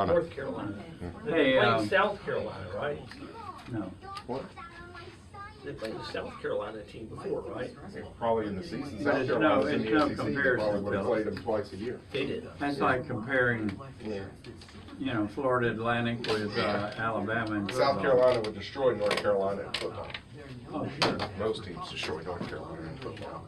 North Carolina. Hey, They played South Carolina, right? No. What? They played the South Carolina team before, right? Probably in the season. But South it's Carolina's no- in it's the no SEC. They comparison, probably would have Phil. played them twice a year. They did. That's like comparing, Yeah. you know, Florida Atlantic with Alabama and South football. Carolina would destroy North Carolina in football. Oh, sure. Most teams destroy North Carolina in football.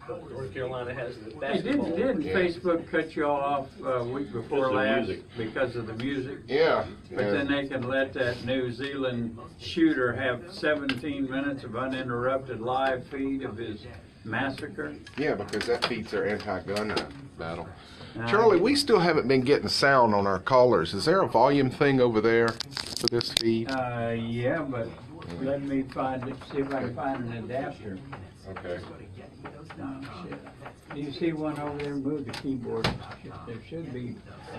But North Carolina has the Hey, basketball. didn't Yeah. Facebook cut you all off a week before Because of last music. because of the music? Yeah. But then they can let that New Zealand shooter have 17 minutes of uninterrupted live feed of his massacre. Yeah, because that feeds their anti-gun battle. Uh, Charlie, we still haven't been getting sound on our callers. Is there a volume thing over there for this feed? Yeah, but let me find it, see if I can find an adapter. Okay. Oh, shit. Do you see one over there? Move the keyboard. There should be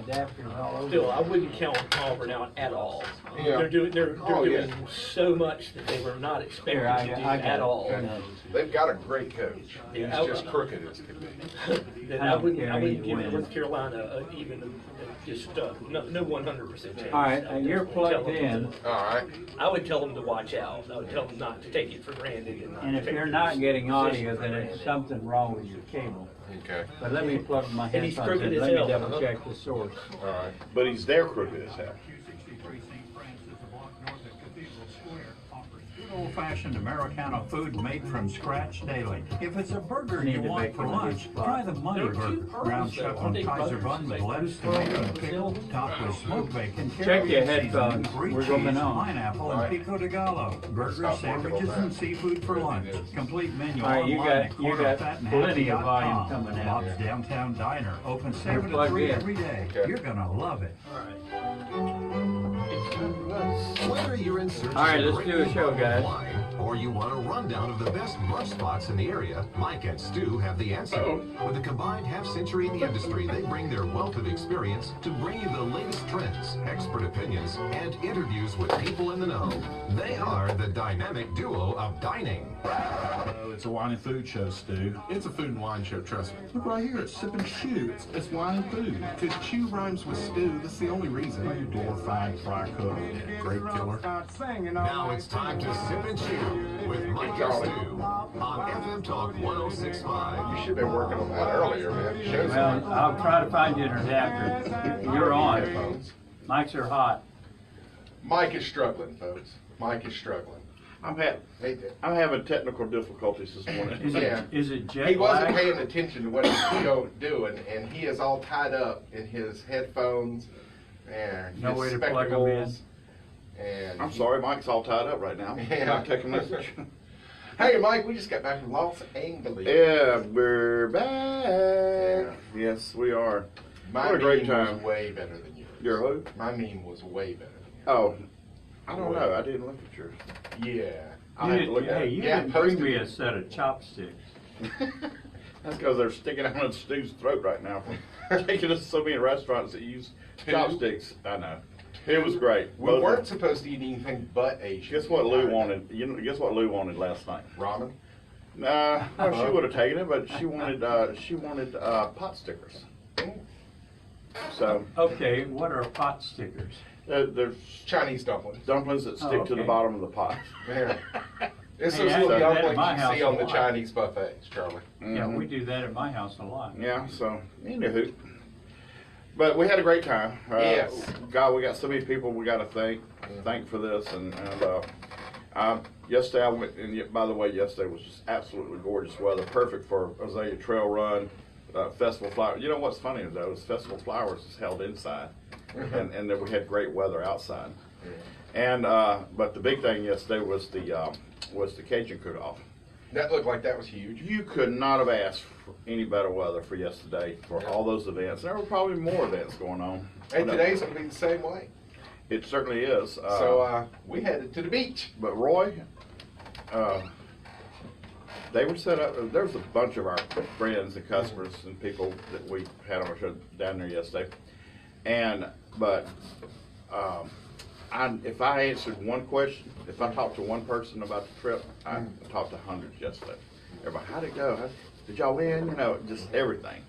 adapters all over. Still, I wouldn't count Auburn out at all. Yeah. They're doing Oh, yeah. so much that they were not expected Here, I to do got at it. all. They've got a great coach. He's Yeah, just crooked as can be. Then I I don't wouldn't, care I wouldn't either give way. North Carolina just no 100% chance. All right, and you're Tell plugged them in. All right. I would tell them to watch out. I would tell them not to take it for granted. And if you're not getting audio, then it's something wrong with your cable. Okay. But let me plug my And he's headphones crooked in. as Let me hell, double check the source. All right. But he's there crooked as hell. Old-fashioned Americano food made from scratch daily. If it's a burger Need you to want make for him a good lunch, spot. try the Money There are two Burger. pearls, Ground though. chuck Aren't on they Kaiser butters? bun with They- lettuce, tomato, and pickle, topped with smoked bacon, Check carrot your seasoning, headphones. brie We're cheese, going on. pineapple, Right. and pico de gallo. Burgers, Stop working sandwiches, on and that. seafood for lunch. Complete menu All right, you online got- at you got plenty of volume CoraFatandHappy.com. coming out. Bob's Downtown Diner, open 7 to plugged 3 in. every day. Okay. You're gonna love it. Whether you're in search All right, of let's great do a show, guys. wine, or you want a rundown of the best brunch spots in the area, Mike and Stu have the answer. With a combined half-century in the industry, they bring their wealth of experience to bring you the latest trends, expert opinions, and interviews with people in the know. They are the dynamic duo of dining. It's a wine and food show, Stu. It's a food and wine show, trust me. Look right here, it's Sip and Chew. It's wine and food. Because chew rhymes with stew, that's the only reason. Glorified fry cook. Great killer. Now it's time to Sip and Chew with Mike and Stu on FM Talk 106.5. You should have been working on that earlier, man. Show some Well, I'll try to find you an adapter. You're on. headphones. Mics are hot. Mike is struggling, folks. Mike is struggling. I'm Hey, having technical difficulties this morning. Is Yeah. it jet he wasn't lag? paying attention to what he was doing, and he is all tied up in his headphones and No his way to plug 'em in. spectacles. And I'm sorry, Mike's all tied up right now. Yeah. Not taking a message. Hey, Mike, we just got back from Los Angeles. Yeah, we're back. Yes, we are. My What a great meme time. was way better than yours. Your who? My meme was way better than Oh, I don't know. I didn't look at yours. yours. Yeah. I'll have to look at Hey, it. you Yeah, didn't bring posted me it. a set of chopsticks. That's because they're sticking out of Stu's throat right now from taking us to so many restaurants that use chopsticks. I know. It was great. We Both weren't of- supposed to eat anything but Asian. Guess what Lou wanted? You know, guess what Lou wanted last night? Ramen? Nah, no, she would have taken it, but she wanted pot stickers. So Okay, what are pot stickers? there's Chinese dumplings. dumplings that stick to the okay. bottom of the pot. Yeah. It's Hey, those I little do that at dumplings my you house see a on the lot. Chinese buffets, Charlie. Yeah, Mhm. we do that at my house a lot. Yeah, so anywho. But we had a great time. Yes. God, we got so many people we got to thank for this. And yesterday I went, and by the way, yesterday was just absolutely gorgeous weather, perfect for Azalea Trail Run, Festival Flowers. You know what's funny though is Festival Flowers is held inside, and then we had great weather outside. And but the big thing yesterday was the Cajun cook-off. That looked like that was huge. You could not have asked for any better weather for yesterday for all those events. There were probably more events going on. And But, today's going to be the same way. it certainly is. So we headed to the beach. But Roy, they were set up. There was a bunch of our friends and customers and people that we had on our show down there yesterday. If I answered one question, if I talked to one person about the trip, I talked to hundreds yesterday. Everybody, how'd it go? Did y'all win? You know, just everything.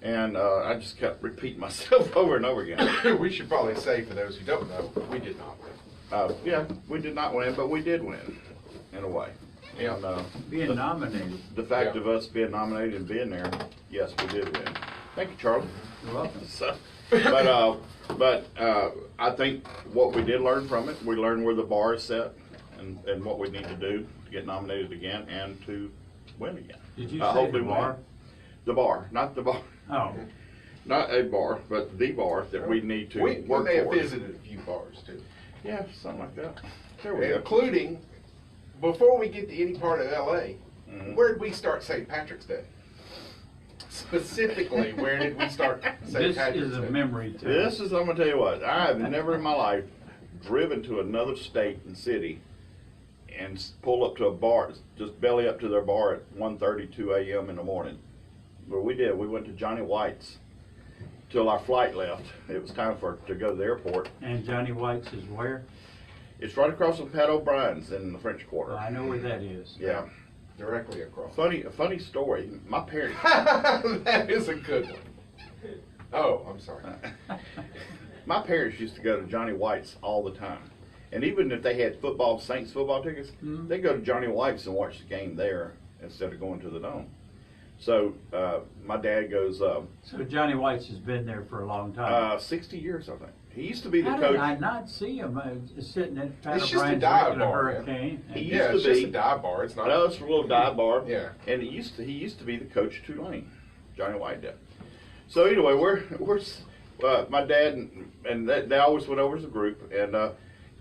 And I just kept repeating myself over and over again. We should probably say, for those who don't know, we did not win. Yeah, we did not win, but we did win, in a way. Yeah. And, Being nominated. the fact Yeah. of us being nominated and being there, yes, we did win. Thank you, Charlie. You're welcome. So, but I think what we did learn from it, we learned where the bar is set and what we need to do to get nominated again and to win again. Did you I say hope the we win. bar? The bar, not the bar, Oh, not a bar, but the bar that we need to We work may have towards. visited a few bars too. Yeah, something like that. There we go. Including, before we get to any part of LA, Mhm. where did we start St. Patrick's Day? Specifically, where did we start St. this Patrick's is a Day? memory too. This is, I'm gonna tell you what, I have never in my life driven to another state and city and pull up to a bar, just belly up to their bar at 1:30, 2 a.m. in the morning. But we did, we went to Johnny White's till our flight left. It was time to go to the airport. And Johnny White's is where? It's right across from Pat O'Brien's in the French Quarter. I know where that is. Yeah. Directly across. A funny story. My parents, That is a good one. Oh, I'm sorry. my parents used to go to Johnny White's all the time. And even if they had Saints football tickets, Mhm. they go to Johnny White's and watch the game there instead of going to the Dome. So my dad goes, So Johnny White's has been there for a long time. 60 years, I think. He used to be the How coach. did I not see him sitting at Pat It's just a O'Brien's dive drinking a bar, man. hurricane? He used Yeah, to it's just be- a dive bar. It's not. No, it's a little dive bar. Yeah. And he used to be the coach of Tulane, Johnny White did. So anyway, my dad and they always went over as a group, and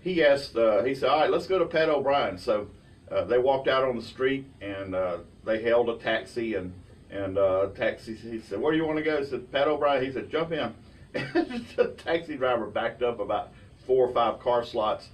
he asked, he said, all right, let's go to Pat O'Brien. So they walked out on the street and they hailed a taxi and taxi. He said, where do you want to go? He said, Pat O'Brien. He said, jump in. The taxi driver backed up about 4 or 5 car spots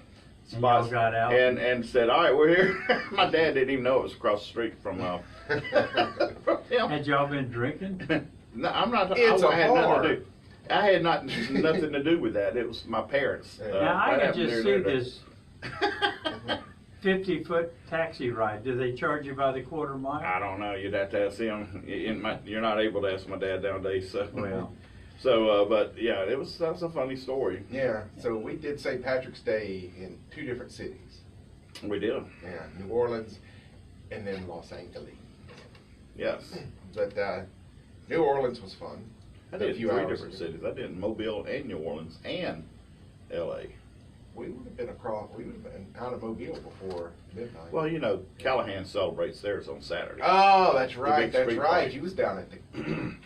And y'all got out? and said, all right, we're here. My dad didn't even know it was across the street from from him. Had y'all been drinking? No, I'm not. It's I a had bar. nothing to do. I had nothing to do with that. It was my parents. Now I that can happened just during see their this 50-foot taxi ride. Do they charge you by the quarter mile? I don't know. You'd have to ask him. You're not able to ask my dad nowadays. So, Well. but yeah, that's a funny story. Yeah. So we did St. Patrick's Day in 2 different cities. We did. Yeah, New Orleans and then Los Angeles. Yes. But New Orleans was fun. I did A few 3 hours different ago. cities. I did Mobile and New Orleans and L.A. We would have been across. We would have been out of Mobile before midnight. Well, you know, Callahan celebrates theirs on Saturday. Oh, that's big right. That's street right. party. You was down at the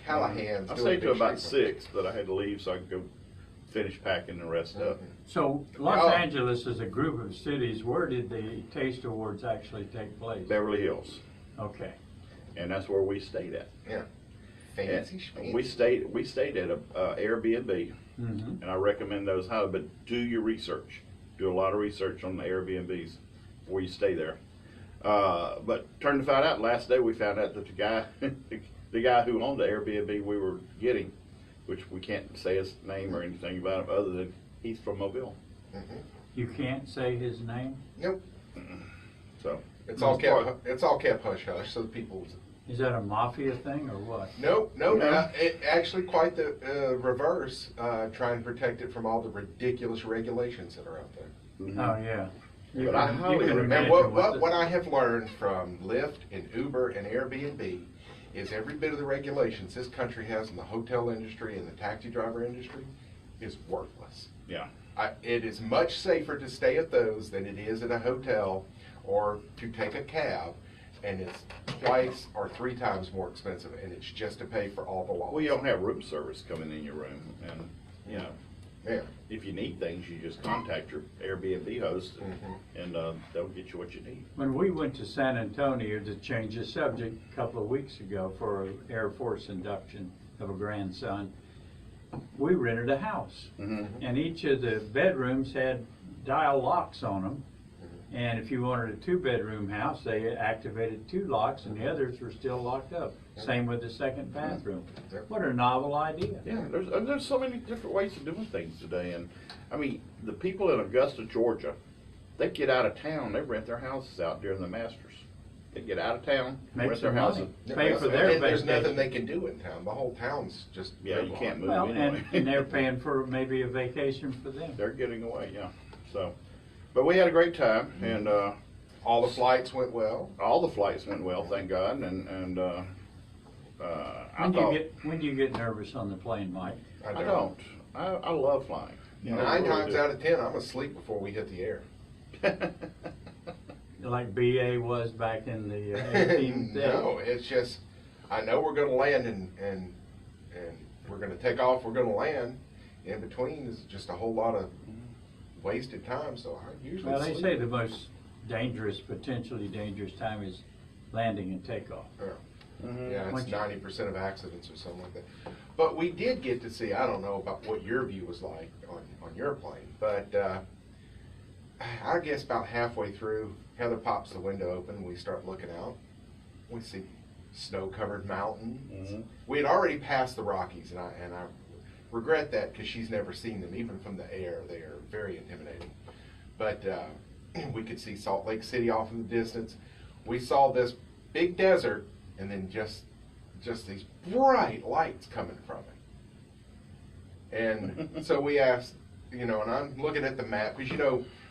Callahan's. I doing stayed the till big about street 6, but I had to leave so I could go finish packing the rest party. up. So Los Oh. Angeles is a group of cities. Where did the Taste Awards actually take place? Beverly Hills, Okay. and that's where we stayed at. Yeah. Fancy And schmancy. we stayed at a Airbnb, Mm-hmm. and I recommend those highly. But do your research. Do a lot of research on the Airbnbs before you stay there. But turned to find out last day we found out that the guy who owned the Airbnb we were getting, which we can't say his name or anything about him other than he's from Mobile. Mhm. You can't say his name? Nope. So It's all kept. It's all kept hush hush, so the people. Is that a mafia thing or what? Nope. No. No. It actually quite the reverse. Try and protect it from all the ridiculous regulations that are out there. Oh, yeah. You But I can- highly you can recommend- And imagine what I have learned from Lyft and Uber and Airbnb is every bit of the regulations this country has in the hotel industry and the taxi driver industry is worthless. yeah, It is much safer to stay at those than it is at a hotel or to take a cab, and it's twice or 3 times more expensive, and it's just to pay for all the laws. well, you don't have room service coming in your room, and you know. Yeah. If you need things, you just contact your Airbnb host, Mhm. and they'll get you what you need. When we went to San Antonio to change the subject a couple of weeks ago for an Air Force induction of a grandson, we rented a house. Mm-hmm. And each of the bedrooms had dial locks on them. And if you wanted a 2-bedroom house, they activated 2 locks and the others were still locked up. Same with the second bathroom. Yep. What a novel idea. Yeah, there's so many different ways of doing things today, and I mean the people in Augusta, Georgia, they get out of town, they rent their houses out during the Masters. They get out of town, Make rent their some house. money. and- Pay for their And there's vacation. nothing they can do in town. The whole town's just. Yeah, you can't move Well, anyway. and they're paying for maybe a vacation for them. They're getting away, yeah. So, but we had a great time, and All the flights went well. all the flights went well, thank God. And I thought When do you get nervous on the plane, Mike? I don't. I love flying. You know, I 9 really times do. out of 10, I'm asleep before we hit the air. Like BA was back in the 18th day? No, it's just, I know we're gonna land and we're gonna take off, we're gonna land. In between is just a whole lot of wasted time, so I usually Well, they sleep. say the most dangerous, potentially dangerous time is landing and takeoff. Yeah, it's Once you- 90% of accidents or something like that. But we did get to see, I don't know about what your view was like on your plane, but I guess about halfway through, Heather pops the window open and we start looking out. We see snow-covered mountains. We had already passed the Rockies, and I regret that because she's never seen them, even from the air. They are very intimidating. But we could see Salt Lake City off in the distance. We saw this big desert, and then just these bright lights coming from it. And so we asked, and I'm looking at the map, because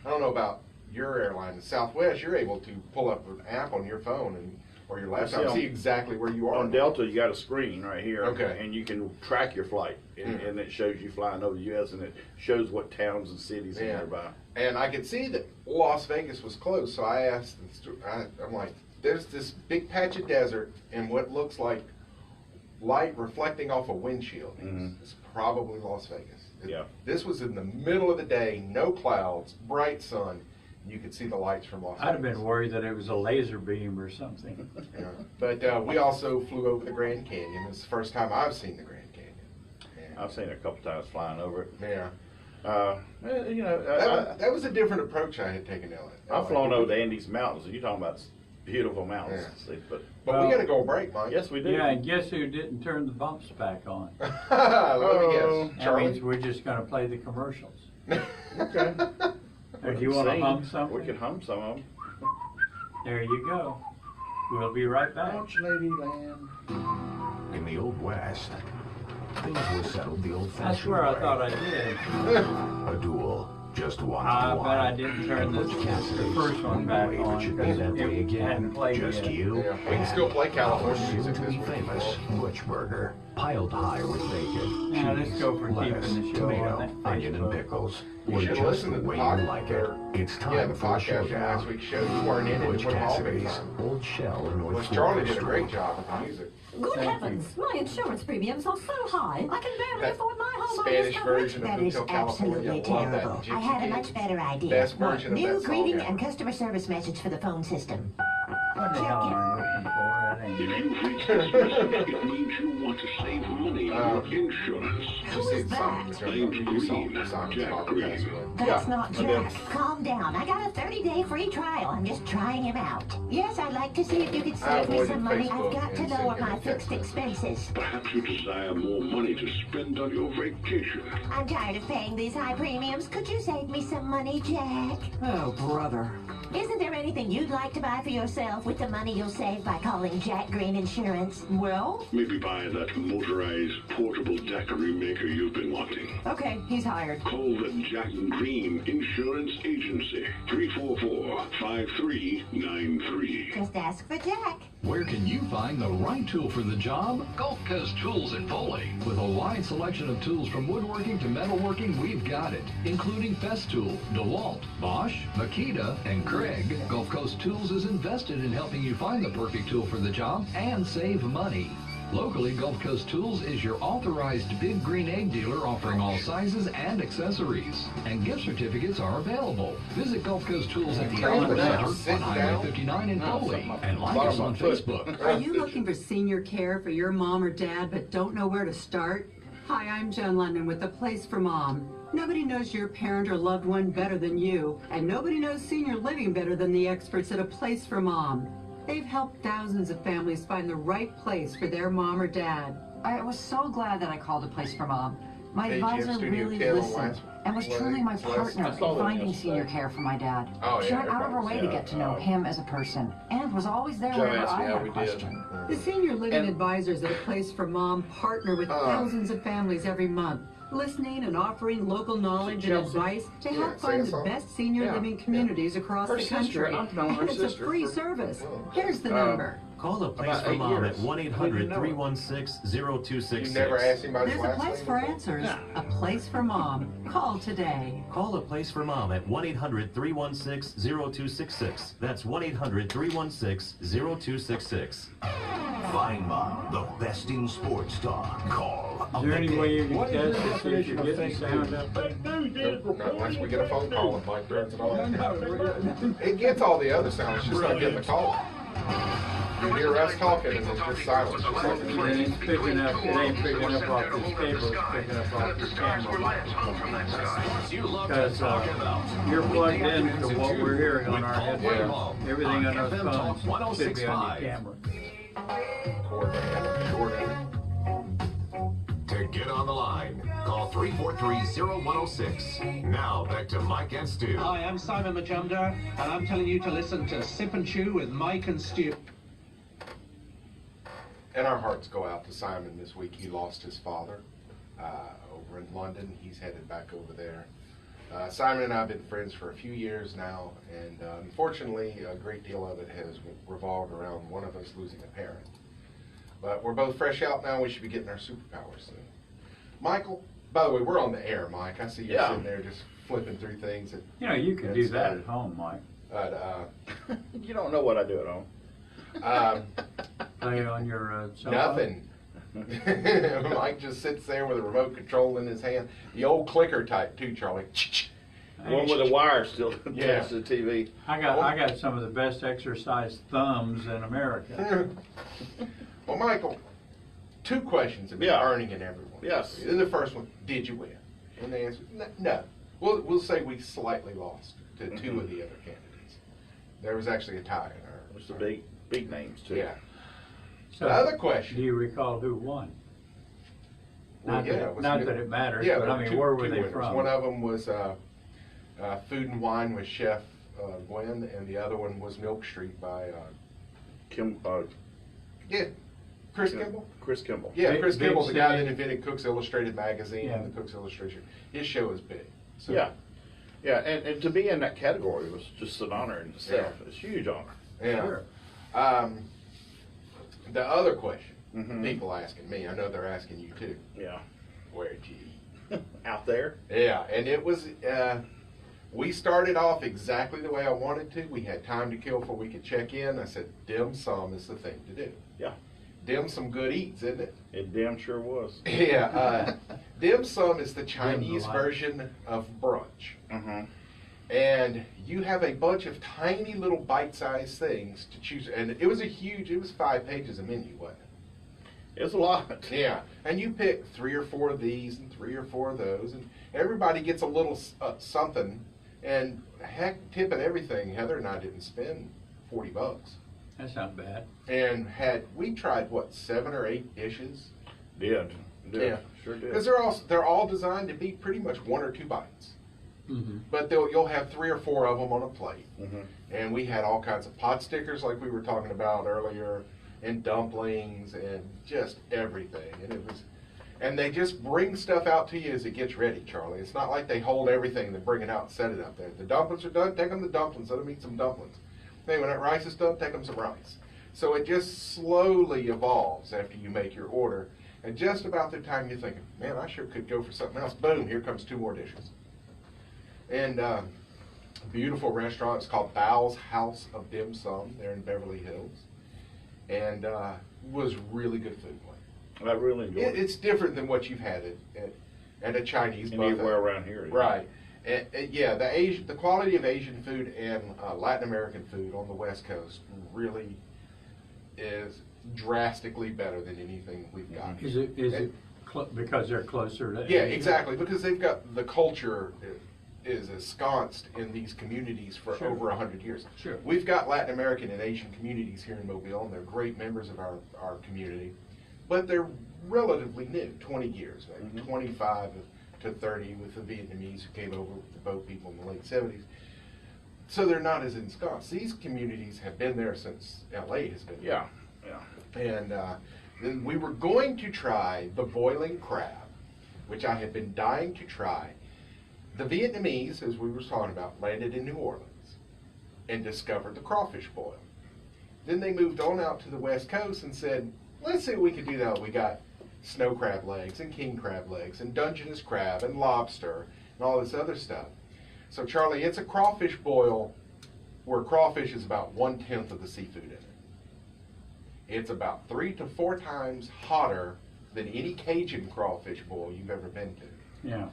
I don't know about your airline, the Southwest, you're able to pull up an app on your phone or your laptop and see exactly where you are. On Delta, you got a screen right here, Okay. and you can track your flight, and it shows you flying over the U.S., and it shows what towns and cities are nearby. And I could see that Las Vegas was closed, so I asked, I'm like, there's this big patch of desert and what looks like light reflecting off a windshield. It's probably Las Vegas. Yeah. This was in the middle of the day, no clouds, bright sun. You could see the lights from Las Vegas. I'd have been worried that it was a laser beam or something. Yeah. But we also flew over the Grand Canyon. It's the first time I've seen the Grand Canyon. And, I've seen it a couple times flying over it. Yeah. That was a different approach I had taken, Ellen. I've flown over the Andes Mountains, and you're talking about beautiful mountains. Yeah. See, but But we got to go break, Mike. yes, we do. Yeah, and guess who didn't turn the bumps back on? Let me guess. That Charlie? means we're just going to play the commercials. Okay. Or do you want to Sing. hum something? We can hum some of them. There you go. We'll be right back. Ladyland. In the Old West, things were settled the I old-fashioned swear I way. thought I did. A duel, just one I to bet one. I didn't turn the Cassidy's. first one back Wait, on it should be because that way it again. hadn't played Just yet. you. Yeah, we can still play California Our music soon to this be week. famous Butch Burger, piled high with bacon, Yeah, let's cheese, go for lettuce, keeping the show on tomato, that onion, and Facebook. pickles. You Or should just listen the to the way you podcast. like it. It's Yeah, time the for a podcast from last showdown. week's show. You weren't in it. Butch You went all the Cassidy's time. Old Shell in North Well, Charlie did a Florida. great job with the music. Good Thank heavens, my insurance premiums are so high, I can barely That afford my homeowner's Spanish coverage. version of That is Hotel California. absolutely I love that. terrible. Gypsy I had a Kings. much better idea. Best version of New that song greeting ever. and customer service message for the phone system. What the hell am I looking for? That ain't If it. you've reached this message, it means you want to save money on your insurance. You see the song, the song, the song, Jack called Green. Password. That's Yeah, not I did. Jack. Calm down. I got a 30-day free trial. I'm just trying him out. Yes, I'd like to see if you could save me avoided some money. Facebook I've got to and lower sent him my a text fixed message. expenses. Perhaps you desire more money to spend on your vacation. I'm tired of paying these high premiums. Could you save me some money, Jack? Oh, brother. Isn't there anything you'd like to buy for yourself with the money you'll save by calling Jack Green Insurance? Well, Maybe buy that motorized portable daiquiri maker you've been wanting. okay, he's hired. Call the Jack Green Insurance Agency. 344-5393. Just ask for Jack. Where can you find the right tool for the job? Gulf Coast Tools in Foley. With a wide selection of tools from woodworking to metalworking, we've got it. Including Festool, DeWalt, Bosch, Makita, and Craig, Gulf Coast Tools is invested in helping you find the perfect tool for the job and save money. Locally, Gulf Coast Tools is your authorized Big Green Egg dealer offering all sizes and accessories. And gift certificates are available. Visit Gulf Coast Tools at the Allen Center on Highway 59 in Foley and like us on Facebook. Are you looking for senior care for your mom or dad but don't know where to start? Hi, I'm Joan London with The Place for Mom. Nobody knows your parent or loved one better than you, and nobody knows senior living better than the experts at A Place for Mom. They've helped thousands of families find the right place for their mom or dad. I was so glad that I called A Place for Mom. My advisor really listened and was truly my partner in finding senior care for my dad. She went out of her way to get to know him as a person and was always there whenever I had a question. The Senior Living Advisors at A Place for Mom partner with thousands of families every month, listening and offering local knowledge and advice to help find the best senior living communities across the country. And it's a free service. Here's the number. Call A Place for Mom at 1-800-316-0266. You never asked him about his There's a last place name? for answers. A Place for Mom. Call today. Call A Place for Mom at 1-800-316-0266. That's 1-800-316-0266. Find Mom, the best in sports talk. Call. Is there any way you can test to see if you're getting sound up? Not unless we get a phone call and Mike turns it on. It gets all the other sounds, it's just not getting the call. You hear us talking and it's just silence. Just like It ain't picking up off this cable, it's picking up off this camera. Because you're plugged into what we're hearing on our headphones. Everything on those phones should be on your camera. To get on the line, call 343-0106. Now back to Mike and Stu. Hi, I'm Simon Majumdar, and I'm telling you to listen to Sip and Chew with Mike and Stu. And our hearts go out to Simon this week. He lost his father over in London. He's headed back over there. Simon and I have been friends for a few years now, and unfortunately, a great deal of it has revolved around one of us losing a parent. But we're both fresh out now. We should be getting our superpowers soon. Michael, by the way, we're on the air, Mike. I see you sitting there just flipping through things. You know, you can do that at home, Mike. You don't know what I do at home. Play on your cell Nothing. Mike just sits there with a remote control in his hand. The old clicker type too, Charlie. One with a wire still attached to the TV. I got some of the best exercise thumbs in America. Well, Michael, two questions have been burning in everyone. Yes. And the first one, did you win? And the answer, no. We'll say we slightly lost to two of the other candidates. There was actually a tie in our. There's the big names too. Yeah. So, the other question. Do you recall who won? Well, Not that it matters, but I mean, where were they from? One of them was Food and Wine with Chef Gwen, and the other one was Milk Street by Chris Kimball? Chris Kimball. Yeah, Chris Kimball's the guy that invented Cook's Illustrated magazine and the Cook's Illustration. His show is big. So. Yeah, and to be in that category was just an honor in itself. It's a huge honor. Yeah. Sure. The other question, people asking me, I know they're asking you too. Yeah. Where'd you eat? Out there? Yeah, and it was, we started off exactly the way I wanted to. We had time to kill before we could check in. I said, dim sum is the thing to do. Yeah. Dim sum good eats, isn't it? It damn sure was. Yeah. Dim sum is the Chinese version of brunch. And you have a bunch of tiny little bite-sized things to choose. And it was it was 5 pages of menu, wasn't it? It was a lot. Yeah. And you pick 3 or 4 of these and 3 or 4 of those. And everybody gets a little something. And heck, tipping everything, Heather and I didn't spend $40. That's not bad. And we tried, 7 or 8 dishes? Did. Yeah. Sure did. Because they're all designed to be pretty much 1 or 2 bites. But you'll have 3 or 4 of them on a plate. And we had all kinds of pot stickers like we were talking about earlier, and dumplings, and just everything. And they just bring stuff out to you as it gets ready, Charlie. It's not like they hold everything and then bring it out and set it up there. The dumplings are done, take them the dumplings, let them eat some dumplings. Hey, when that rice is done, take them some rice. So it just slowly evolves after you make your order. And just about the time you're thinking, man, I sure could go for something else, boom, here comes 2 more dishes. And a beautiful restaurant. It's called Bao's House of Dim Sum. They're in Beverly Hills. And was really good food. I really enjoyed it. It's different than what you've had at a Chinese buffet. Anywhere around here. Right. And, the quality of Asian food and Latin American food on the West Coast really is drastically better than anything we've got. Is it because they're closer to Yeah, Asia? exactly. Because they've got the culture is ensconced in these communities for over 100 years. Sure. We've got Latin American and Asian communities here in Mobile, and they're great members of our community. but they're relatively new, 20 years, maybe 25 to 30 with the Vietnamese who came over with the boat people in the late 70s. So they're not as ensconced. These communities have been there since LA has been there. And then we were going to try the boiling crab, which I had been dying to try. The Vietnamese, as we were talking about, landed in New Orleans and discovered the crawfish boil. Then they moved on out to the West Coast and said, let's see what we can do now. We got snow crab legs and king crab legs and Dungeness crab and lobster and all this other stuff. So Charlie, it's a crawfish boil where crawfish is about 1/10 of the seafood in it. It's about 3 to 4 times hotter than any Cajun crawfish boil you've ever been to. Yeah.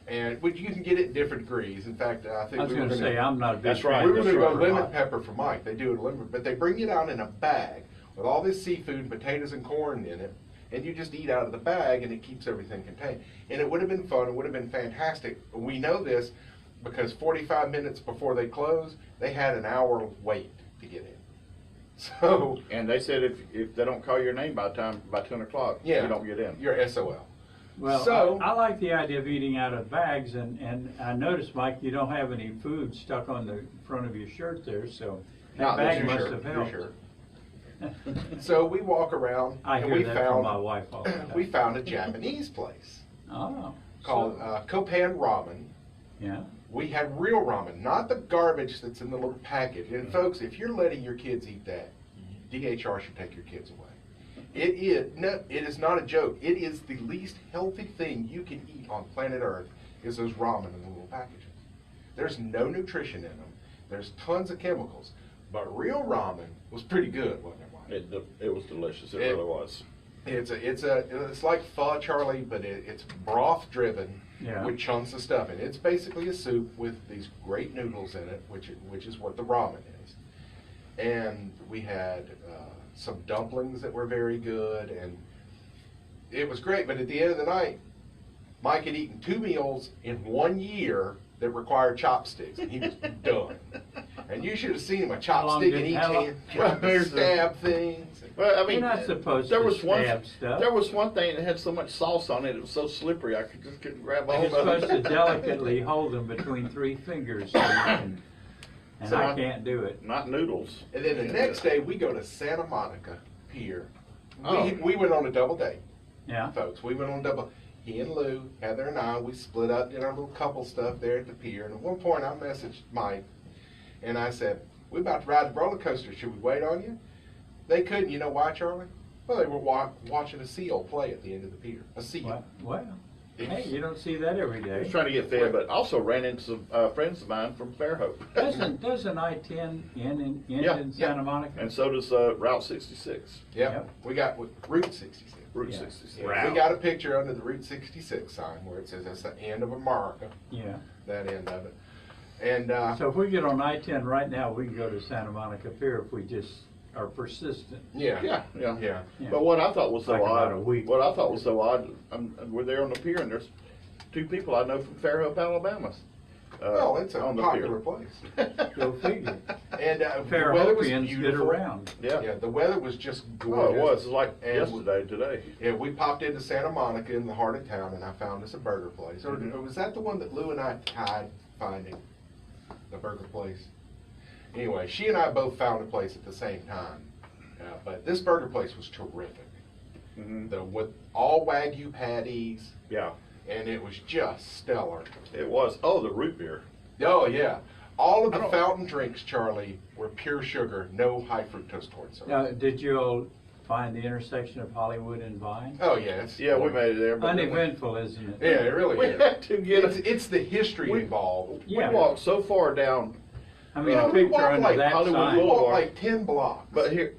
And which you can get it in different degrees. In fact, I think I was we were going to say, I'm not a big That's right. We were going to go lemon pepper for Mike. They do it lemon, but they bring it out in a bag with all this seafood, potatoes and corn in it, and you just eat out of the bag, and it keeps everything contained. And it would have been fun. It would have been fantastic. We know this because 45 minutes before they close, they had an hour wait to get in. So. And they said if they don't call your name by 10 o'clock, you don't get in. You're SOL. Well, so, I like the idea of eating out of bags, and I noticed, Mike, you don't have any food stuck on the front of your shirt there, so that bag must have helped. So we walk around, and we that found from my wife all the time. we found a Japanese place called Kopan Ramen. Yeah. We had real ramen, not the garbage that's in the little package. And folks, if you're letting your kids eat that, DHR should take your kids away. It is not a joke. It is the least healthy thing you can eat on planet Earth is those ramen in the little packages. There's no nutrition in them. There's tons of chemicals. But real ramen was pretty good, wasn't it, Mike? It was delicious. It really was. It's like pho, Charlie, but it's broth driven with chunks of stuff in it. It's basically a soup with these great noodles in it, which is what the ramen is. And we had some dumplings that were very good, and it was great. But at the end of the night, Mike had eaten 2 meals in 1 year that required chopsticks, and he was done. And you should have seen him, a chopstick in each hand, trying to stab things. Well, I mean, you're not supposed there to was stab stuff. There was one thing that had so much sauce on it, it was so slippery, I just couldn't grab hold of it. You're supposed to delicately hold them between 3 fingers, so you can, and So I can't do it. Not noodles. And then the next day, we go to Santa Monica Pier. We went on a double date. Yeah. Folks, we went on a double. He and Lou, Heather and I, we split up, did our little couple stuff there at the pier. And at one point, I messaged Mike, and I said, we're about to ride the roller coaster. Should we wait on you? They couldn't. You know why, Charlie? Well, they were watching a seal play at the end of the pier. A seal. Well, hey, you don't see that every I day. was trying to get fed, but also ran into some friends of mine from Fairhope. Doesn't I-10 end in Santa Monica? And so does Route 66. Yep. We got Route 66. Route 66. Yeah. We got a picture under the Route 66 sign where it says that's the end of America. Yeah. That end of it. And so if we get on I-10 right now, we can go to Santa Monica Pier if we just are persistent. Yeah. But what I thought was so Like about a odd, week. we're there on the pier and there's 2 people I know from Fairhope, Alabama. Well, it's a on the popular pier. place. Go figure. And the weather was Fairhopians get beautiful. around. Yeah, the weather was just gorgeous. Oh, it was. It was like And yesterday, today. Yeah, we popped into Santa Monica in the heart of town, and I found us a burger place. Or was that the one that Lou and I tied finding? The burger place? Anyway, she and I both found a place at the same time. But this burger place was terrific. With all Wagyu patties. Yeah. And it was just stellar. It was. Oh, the root beer. Oh, yeah. All of the fountain drinks, Charlie, were pure sugar, no high fructose corn syrup. Now, did you all find the intersection of Hollywood and Vine? Oh, yeah. Yeah, we made it there. But uneventful, isn't it? Yeah, it really we is. had to get it's the history involved. Yeah. We walked so far down. I mean, a picture under that Hollywood sign. We walked Boulevard. like 10 blocks. But here,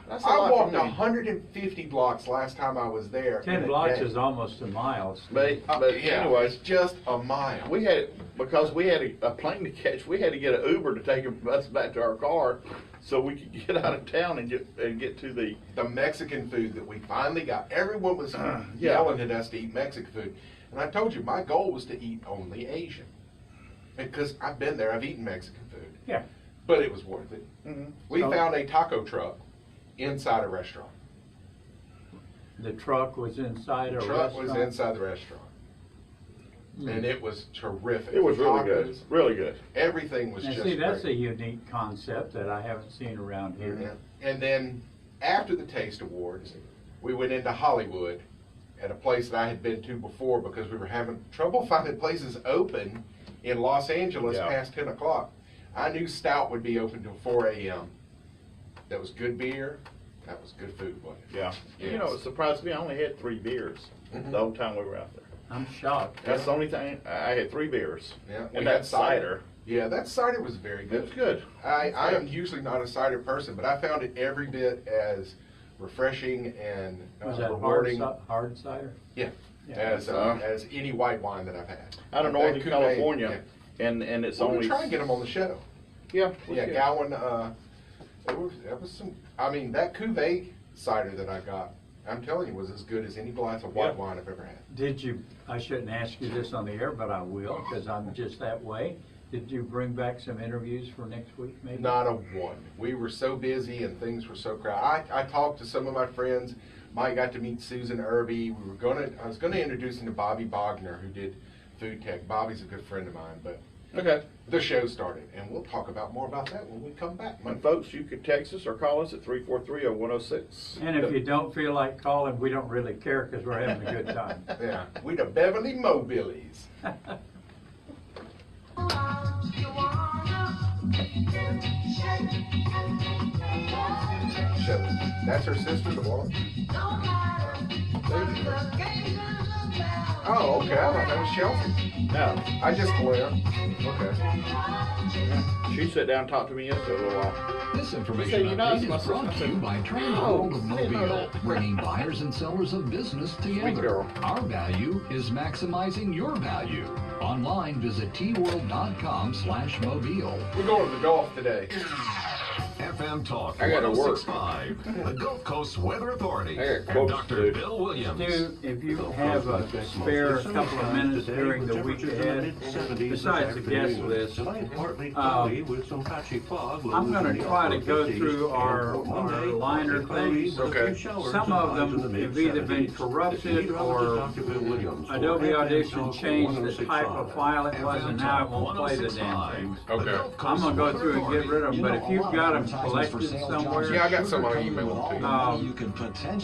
that's a I lot walked for me. 150 blocks last time I was there. 10 blocks is almost a mile. But yeah, anyways, it's just a mile. we had because we had a plane to catch. We had to get an Uber to take us back to our car, so we could get out of town and get to the Mexican food that we finally got. Everyone was yelling at us to eat Mexican food, and I told you my goal was to eat only Asian, because I've been there. I've eaten Mexican food. Yeah. But it was worth it. We found a taco truck inside a restaurant. The truck was inside a The truck restaurant? was inside the restaurant. And it was terrific. It was really good. Tacos, Really good. Everything was And just see, that's great. a unique concept that I haven't seen around here. Yeah. And then after the Taste Awards, we went into Hollywood at a place that I had been to before because we were having trouble finding places open in Los Angeles past 10 o'clock. I knew Stout would be open till 4 a.m. That was good beer. That was good food, wasn't it? Yeah. Yes. You know, it surprised me. I only had 3 beers the whole time we were out there. I'm shocked. That's the only thing. I had 3 beers. Yeah. We And had that cider. Yeah, that cider was very good. It was good. I am usually not a cider person, but I found it every bit as refreshing and Was that rewarding. hard cider? Yeah, Yeah. as any white wine that I've had. Out of That Northern Cuvée, California. And it's Well, only. we try and get them on the show. Yeah. Yeah, Gowan, that was some, I mean, that Cuvée cider that I got, I'm telling you, was as good as any glass of white wine I've ever had. Did you, I shouldn't ask you this on the air, but I will, because I'm just that way. Did you bring back some interviews for next week, maybe? Not a one. We were so busy and things were so crowded. I talked to some of my friends. Mike got to meet Susan Irby. I was gonna introduce him to Bobby Bogner, who did Food Tech. Bobby's a good friend of mine, but the show started, and we'll talk more about that when we come back. And folks, you could text us or call us at 343-0106. And if you don't feel like calling, we don't really care, because we're having a good time. Yeah, we the Beverly Mobilies. That's her sister, the one? Oh, okay. I thought that was Chelsea. No. I just glare. Okay. She sat down and talked to me yesterday a little while. This information update is brought to you by World of Mobile, bringing buyers and sellers of business together. Our value is maximizing your value. Online, visit tworld.com/mobile. We're going to the golf today. FM Talk I gotta work. 1065, the Gulf Coast Weather Authority, I got and quotes Dr. to do. Bill Williams. Stu, if you have a spare couple of minutes during the week ahead, besides the guest list, I'm going to try to go through our liner things. Okay. Some of them have either been corrupted or Adobe Audition changed the type of file it was, and now it won't play the damn thing. Okay. I'm going to go through and get rid of them, but if you've got them collected somewhere. Yeah, I got some on email too.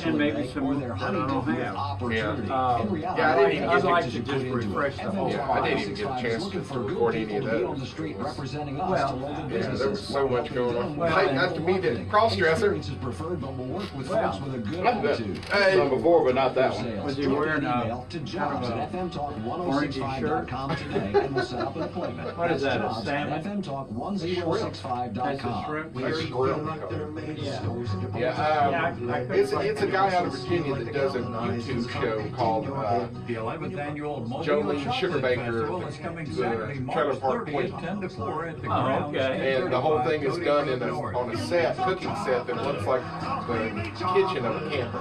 And maybe some that I don't have. Yeah, I didn't even I'd get like to just refresh the whole I file. didn't even get a chance to record any of those. Well, Yeah, there was so much going on. Well, Hey, not to be the cross-dresser. I've done some before, but not that one. Was he wearing a kind of a orangey shirt? What is that, a salmon? That's a shrimp shirt? Yeah, it's a guy out of Virginia that does a YouTube show called The 11th annual Mobile Joleen Chocolate Festival Sugarbaker, is coming the Saturday, Trailer March Park 30th, Queen. 10 to 4 at the Oh, grounds. okay. And the whole thing is done on a set, cooking set that looks like the kitchen of a camper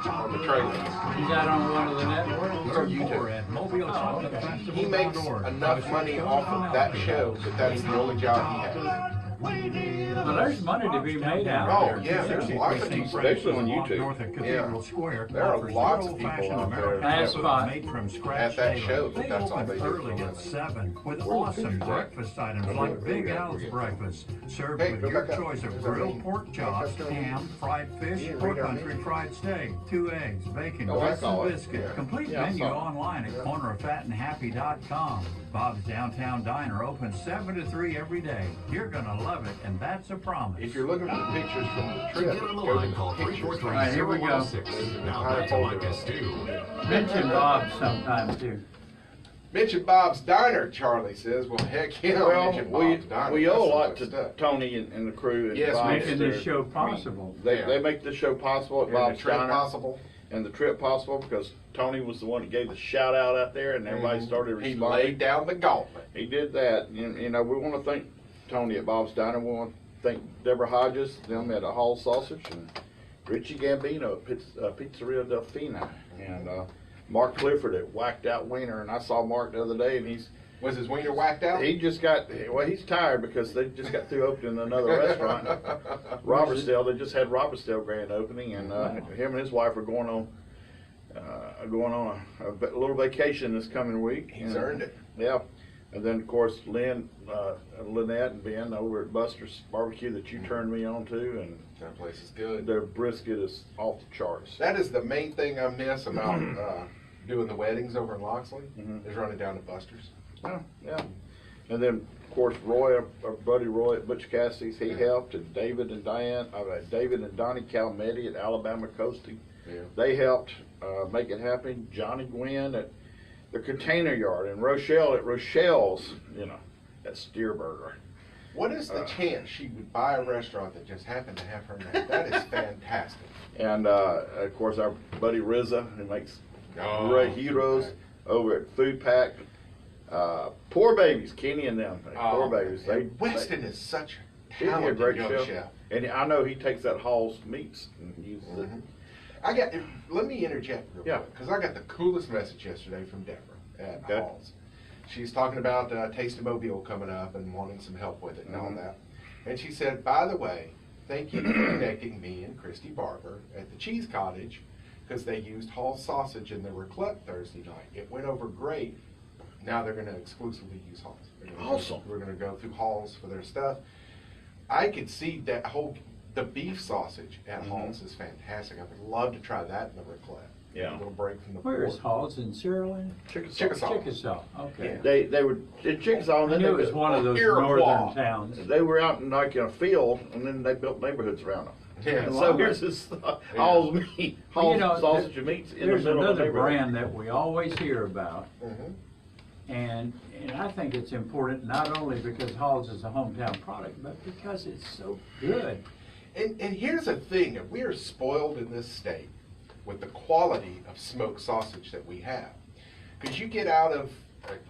on the trailer. Is that on one of the networks? It's on YouTube. At Mobile Chocolate Festival. He makes enough money off of that show that that's the only job he has. Well, there's money to be made out Oh, there. yeah, there's lots of people. Especially on YouTube. North of Cathedral Square. There are offers lots of old-fashioned people out there American That's food fine. made from At scratch that daily. show, that that's all open they do. early at 7 with awesome breakfast items like Big Al's breakfast, served Hey, with go your back up. choice of Is grilled that pork chops, ham, fried fish, or country fried steak, 2 eggs, bacon, Oh, I grits, saw and it. biscuit. Yeah. Complete Yeah, I menu saw it. online at corneroffatandhappy.com. Bob's Downtown Diner open 7 to 3 every day. You're gonna love it, and that's a promise. If you're looking for the pictures from the To trip, get on the go line, to call the pictures. 343-0106. Now back to Mike and Stu. Mention Bob sometime too. Mention Bob's Diner, Charlie says. Well, heck yeah, Well, mention Bob's Diner. we That's owe a some lot good to stuff. Tony and the crew. And Yes, Bob Making this there. show possible. They make the show possible at And the Bob's trip Diner. possible. And the trip possible because Tony was the one that gave the shout out out there and everybody started He responding. laid down the gauntlet. He did that. You know, we want to thank Tony at Bob's Diner. We want to thank Deborah Hodges, them at Hall Sausage, and Richie Gambino at Pizzeria Delfina, and Mark Clifford at Whacked Out Wiener. And I saw Mark the other day, and Was his wiener whacked out? he just got, well, he's tired because they just got through opening another restaurant. Robertsdale, they just had Robertsdale grand opening, and him and his wife are going on going on a little vacation this coming week. He's earned it. Yeah. And then, of course, Lynette and Ben over at Buster's Barbecue that you turned me on to, and that place is good. Their brisket is off the charts. That is the main thing I miss about doing the weddings over in Loxley, is running down to Buster's. Yeah. And then, of course, Roy, our buddy Roy at Butch Cassidy's, he helped, and David and Donnie Calmetti at Alabama Coasting. Yeah. They helped make it happen. Johnny Gwynn at the Container Yard, and Rochelle at Rochelle's, at Steerburger. What is the chance she would buy a restaurant that just happened to have her name? That is fantastic. And, of course, our buddy Rizza, who makes great heroes over at Food Pack. Poor Babies, Kenny and them. Poor Babies. Weston is such a a talented great young chef. And I know he takes that Hall's meats and uses it. Let me interject real quick, because I got the coolest message yesterday from Deborah at Hall's. She's talking about Taste of Mobile coming up and wanting some help with it and all that. And she said, by the way, thank you for connecting me and Christy Barber at the Cheese Cottage, because they used Hall's sausage in their raclette Thursday night. It went over great. Now they're going to exclusively use Hall's. Awesome. We're going to go through Hall's for their stuff. I could see that the beef sausage at Hall's is fantastic. I would love to try that in the raclette. Yeah. A little break from the Where is pork. Hall's in Cyril? Chickasaw. Chickasaw. Okay. They were in Chickasaw, and I then knew it was one of those northern towns. They were out in like in a field, and then they built neighborhoods around them. Yeah. And so here's this Hall's meat, Hall's sausage and meats in the There's middle of the another neighborhood. brand that we always hear about, and I think it's important not only because Hall's is a hometown product, but because it's so good. And here's the thing, we are spoiled in this state with the quality of smoked sausage that we have. Because you get out of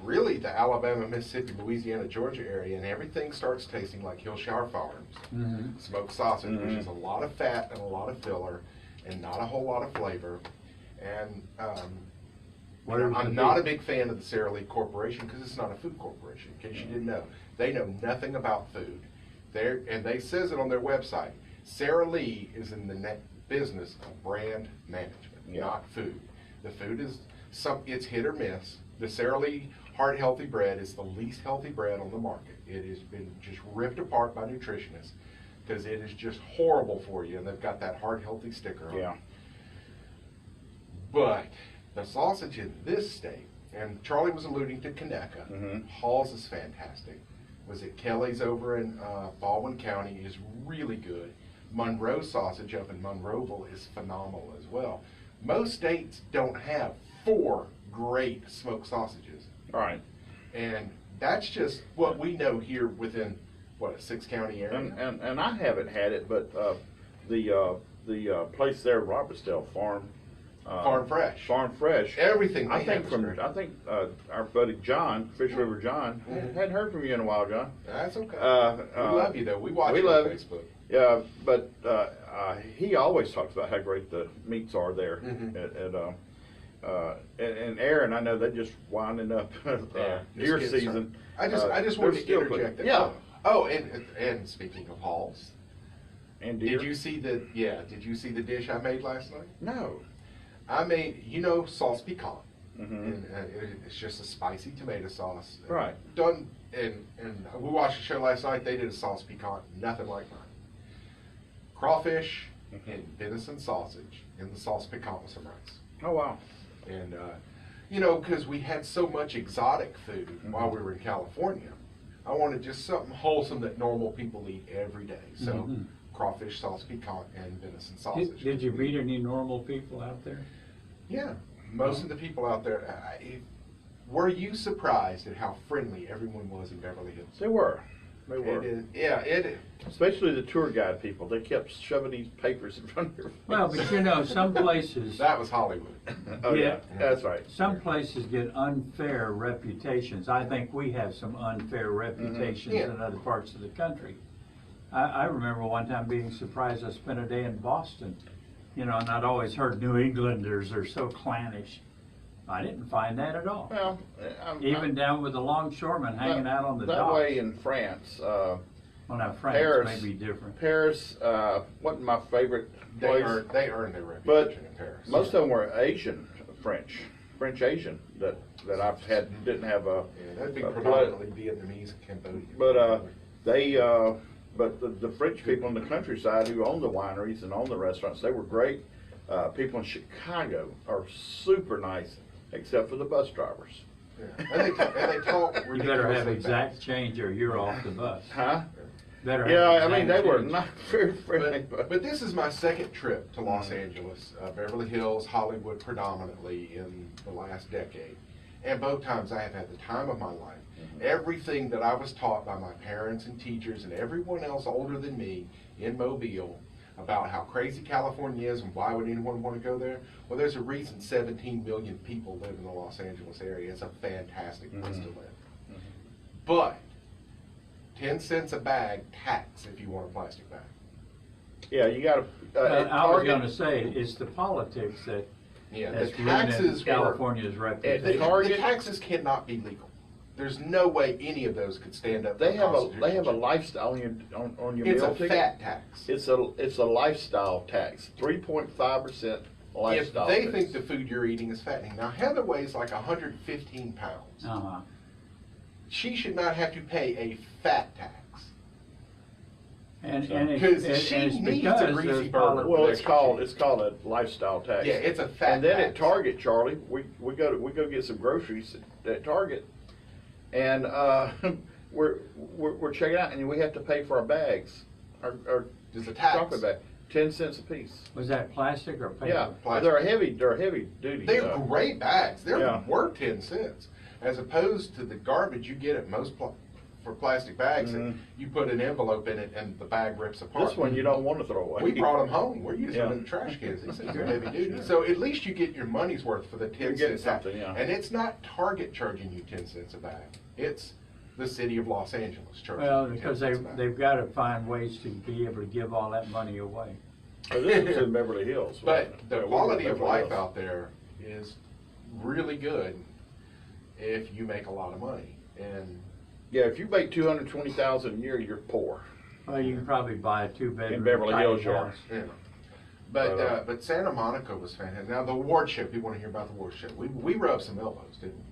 really the Alabama, Mississippi, Louisiana, Georgia area, and everything starts tasting like Hillshire Farms smoked sausage, which is a lot of fat and a lot of filler and not a whole lot of flavor. And I'm not a big fan of the Sara Lee Corporation because it's not a food corporation, in case you didn't know. They know nothing about food. And they says it on their website. Sara Lee is in the business of brand management, not food. The food is it's hit or miss. The Sara Lee Heart Healthy Bread is the least healthy bread on the market. It has been just ripped apart by nutritionists because it is just horrible for you, and they've got that Heart Healthy sticker on it. But the sausage in this state, and Charlie was alluding to Conecuh, Hall's is fantastic. Was it Kelly's over in Baldwin County is really good. Monroe sausage up in Monroeville is phenomenal as well. Most states don't have 4 great smoked sausages. Right. And that's just what we know here within, what, a 6-county area? And I haven't had it, but the place there, Robertsdale Farm Fresh. Everything they I think have is great. I think our buddy John, Fish River John, hadn't heard from you in a while, John. That's okay. We love you though. We watch you on Facebook. Yeah, but he always talks about how great the meats are there. And Aaron, I know they're just winding up deer season. I just wanted to interject that. Yeah. Oh, and speaking of Hall's, and deer. Did you see the dish I made last night? No. I made, sauce piquant. And it's just a spicy tomato sauce. Right. Done, and we watched the show last night. They did a sauce piquant, nothing like mine. Crawfish and venison sausage in the sauce piquant with some rice. Oh, wow. And, because we had so much exotic food while we were in California, I wanted just something wholesome that normal people eat every day. So crawfish, sauce piquant, and venison sausage. Did you meet any normal people out there? Yeah. Most of the people out there, were you surprised at how friendly everyone was in Beverly Hills? They were. It is. Especially the tour guide people. They kept shoving these papers in front of your face. Well, but some places... That was Hollywood. Oh, yeah. That's right. Some places get unfair reputations. I think we have some unfair reputations in other parts of the country. I remember one time being surprised. I spent a day in Boston, and I'd always heard New Englanders are so clannish. I didn't find that at all. Well, even down with the longshoremen hanging out on the docks. That way in France. Well, now France Paris may be different. Paris wasn't my favorite place. They earned their reputation in Paris. Most of them were Asian French Asian that I've had didn't have a. Yeah, that'd be predominantly Vietnamese and Cambodian. But the French people in the countryside who own the wineries and own the restaurants, they were great. People in Chicago are super nice, except for the bus drivers. Yeah. And they talk. You better have exact change or you're off the bus. Huh? Better yeah, I have mean they change. were not very friendly. But this is my second trip to Los Angeles, Beverly Hills, Hollywood predominantly in the last decade. And both times I have had the time of my life. Everything that I was taught by my parents and teachers and everyone else older than me in Mobile about how crazy California is and why would anyone want to go there? Well, there's a reason 17 million people live in the Los Angeles area. It's a fantastic place to live. But 10 cents a bag tax if you want a plastic bag. Yeah, you got to. I was going to say, it's the politics that the taxes California's reputation. The taxes cannot be legal. There's no way any of those could stand up. They have a lifestyle on your it's meal a ticket. fat tax. It's a lifestyle tax. 3.5% lifestyle. If they think the food you're eating is fattening. Now Heather weighs like 115 pounds. She should not have to pay a fat tax. And because she needs a greasy burger. Well, it's called a lifestyle tax. Yeah, it's a fat And then tax. at Target, Charlie, we go get some groceries at Target, and we're checking out, and we have to pay for our bags, our There's a tax. chocolate bag, 10 cents a piece. Was that plastic or paper? Yeah, Plastic. they're heavy duty. They're great bags. They're Yeah. worth 10 cents, as opposed to the garbage you get at most for plastic bags. And you put an envelope in it, and the bag rips apart. This one you don't want to throw away. We brought them home. We're using them in the trash cans. These things are heavy duty. So at least you get your money's worth for the 10 cents. something, yeah. And it's not Target charging you 10 cents a bag. It's the city of Los Angeles charging Well, you 10 because cents a bag. they've got to find ways to be able to give all that money away. Well, this is in Beverly Hills. But the Yeah, quality of Beverly life Hills. out there is really good if you make a lot of money. And Yeah, if you make $220,000 a year, you're poor. Well, you can probably buy a two-bedroom In Beverly tiny Hills, you are. house. yeah. But Santa Monica was fantastic. Now the award show, people want to hear about the award show. We rubbed some elbows, didn't we?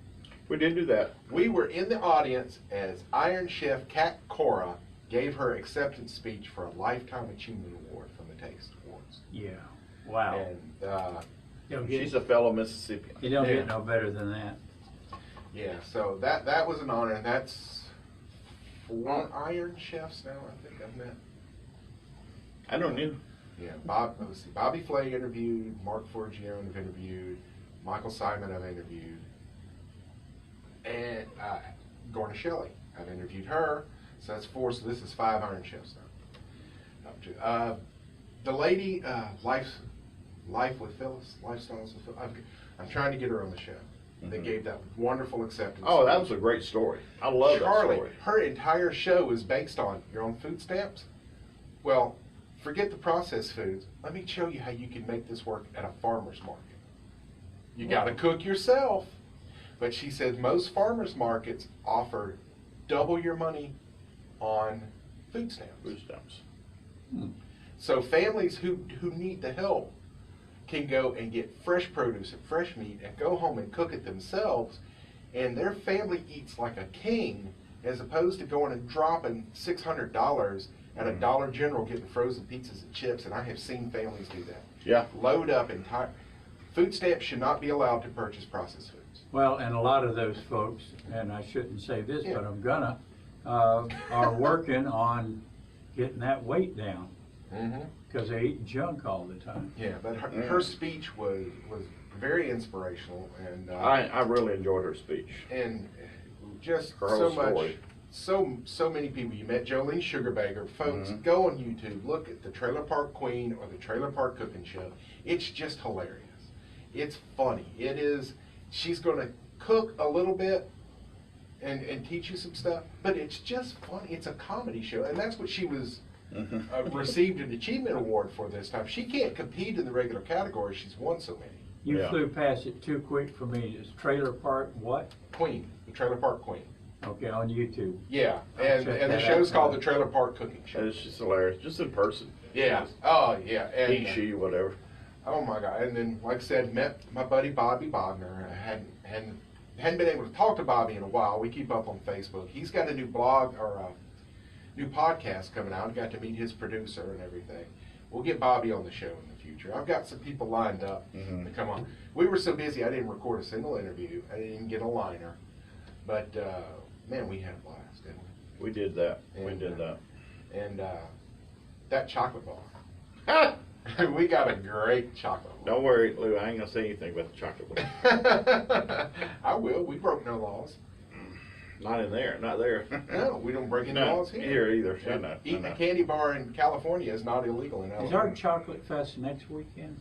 We did do that. We were in the audience as Iron Chef Cora gave her acceptance speech for a Lifetime Achievement Award from the Taste Awards. Yeah. Wow. And She's a fellow Mississippian. You don't get no better than that. yeah, so that was an honor, and that's 4 Iron Chefs now, I think I've met. I don't know. Yeah, let's see, Bobby Flay interviewed, Mark Forgione I've interviewed, Michael Simon I've interviewed, and Gorna Shelley, I've interviewed her, so that's 4, so this is 5 Iron Chefs now. Up to, the lady, Life with Phyllis, Lifestyles with Phyllis, I'm trying to get her on the show. They gave that wonderful acceptance. Oh, that was a great story. I love Charlie, that story. her entire show is based on your own food stamps. Well, forget the processed foods. Let me show you how you can make this work at a farmer's market. You got to cook yourself. But she said most farmers markets offer double your money on food stamps. Food stamps. So families who need the help can go and get fresh produce and fresh meat and go home and cook it themselves, and their family eats like a king, as opposed to going and dropping $600 at a Dollar General getting frozen pizzas and chips. And I have seen families do that. Yeah. Load up entire food stamps should not be allowed to purchase processed foods. Well, and a lot of those folks, and I shouldn't say this, but I'm gonna, are working on getting that weight down. Because they eat junk all the time. Yeah, but her speech was very inspirational, and I really enjoyed her speech. And just Her so whole much, story. so many people. You met Joleen Sugarbaker, folks. Go on YouTube, look at the Trailer Park Queen or the Trailer Park Cooking Show. It's just hilarious. It's funny. It is. She's going to cook a little bit and teach you some stuff, but it's just funny. It's a comedy show, and that's what she was. Received an achievement award for this time. She can't compete in the regular category. She's won so many. You flew past it too quick for me. It's Trailer Park what? Queen, the Trailer Park Queen. Okay, on YouTube. Yeah, and the show's called the Trailer Park Cooking Show. It's just hilarious, just in person. Yeah. Oh, yeah. And He, she, whatever. Oh my God! And then, like I said, met my buddy Bobby Bogner. I hadn't been able to talk to Bobby in a while. We keep up on Facebook. He's got a new blog or a new podcast coming out. I got to meet his producer and everything. We'll get Bobby on the show in the future. I've got some people lined up to come on. We were so busy, I didn't record a single interview. I didn't even get a liner. But man, we had a blast, didn't we? We did that. And that chocolate bar. We got a great chocolate bar. Don't worry, Lou. I ain't gonna say anything about the chocolate bar. I will. We broke no laws. Not in there. Not there. No, we don't break any laws here. Here either. Eating a candy bar in California is not illegal in Alabama. Is our chocolate fest next weekend?